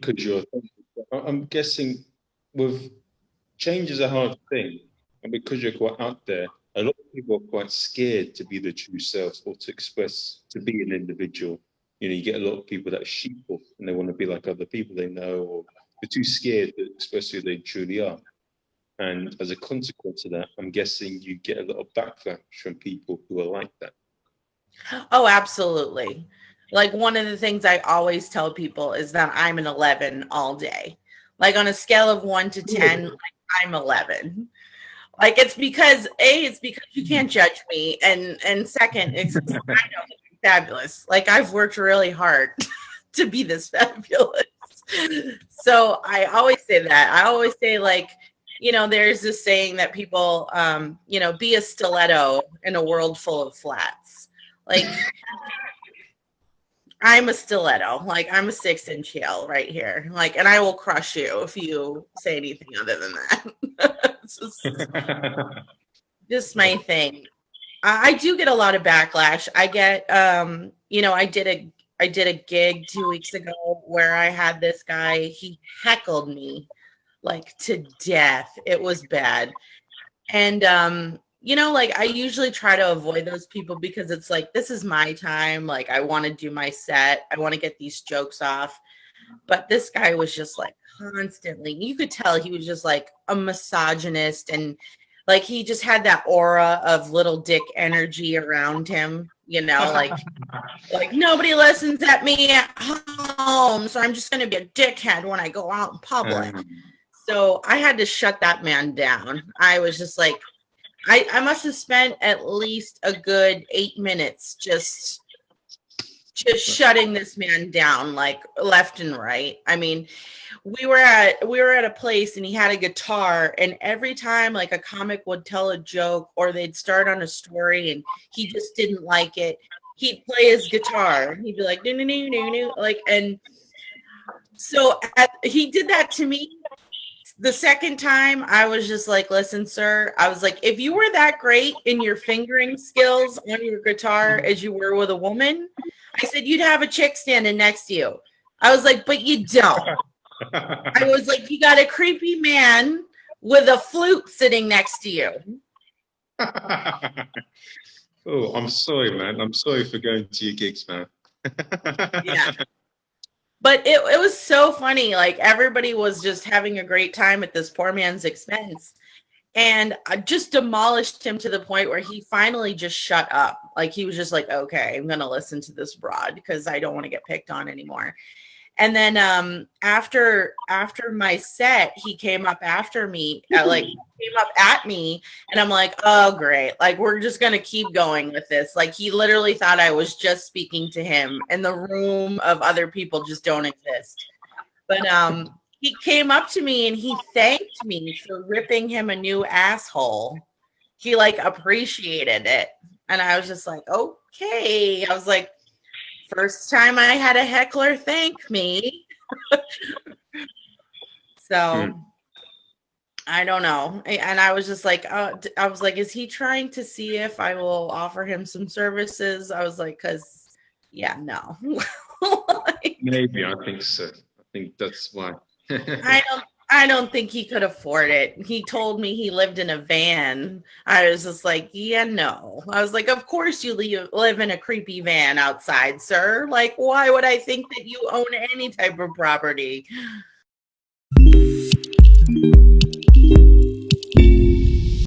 because you're. I'm guessing with change is a hard thing, and because you're quite out there, a lot of people are quite scared to be the true selves or to express to be an individual. You get a lot of people that are sheeple and they want to be like other people they know, or they're too scared to express who they truly are. And as a consequence of that, I'm guessing you get a lot of backlash from people who are like that. Oh, absolutely. Like one of the things I always tell people is that I'm an 11 all day. Like on a scale of 1 to 10, like I'm 11. Like it's because you can't judge me, and second, it's I know I'm fabulous. Like I've worked really hard to be this fabulous. So I always say that. I always say like, there's this saying that people, be a stiletto in a world full of flats. Like I'm a stiletto. Like I'm a 6-inch heel right here. Like, and I will crush you if you say anything other than that. It's just my thing. I do get a lot of backlash. I get, I did a gig 2 weeks ago where I had this guy. He heckled me like to death. It was bad, and like I usually try to avoid those people because it's like this is my time. Like I want to do my set. I want to get these jokes off. But this guy was just like constantly. You could tell he was just like a misogynist and like he just had that aura of little dick energy around him, like nobody listens at me at home, so I'm just going to be a dickhead when I go out in public. So I had to shut that man down. I was just like, I must have spent at least a good 8 minutes just shutting this man down, like left and right. I mean, we were at a place and he had a guitar, and every time like a comic would tell a joke or they'd start on a story and he just didn't like it, he'd play his guitar. He'd be like, no, no, no, no, no, like, and so he did that to me. The second time, I was just like, listen, sir, I was like, if you were that great in your fingering skills on your guitar as you were with a woman, I said, you'd have a chick standing next to you. I was like, but you don't. I was like, you got a creepy man with a flute sitting next to you. Oh, I'm sorry, man. I'm sorry for going to your gigs, man. Yeah. But it was so funny. Like everybody was just having a great time at this poor man's expense. And I just demolished him to the point where he finally just shut up. Like he was just like, okay, I'm going to listen to this broad because I don't want to get picked on anymore. And then after my set, he came up after me, came up at me, and I'm like, oh great, like we're just gonna keep going with this. Like he literally thought I was just speaking to him, and the room of other people just don't exist. But he came up to me and he thanked me for ripping him a new asshole. He like appreciated it, and I was just like, okay. I was like, first time I had a heckler thank me. So I don't know. And I was just like, I was like, is he trying to see if I will offer him some services? I was like, because yeah, no. Like, maybe, I think so. I think that's why. I don't think he could afford it. He told me he lived in a van. I was just like, yeah, no. I was like, of course you live in a creepy van outside, sir. Like, why would I think that you own any type of property?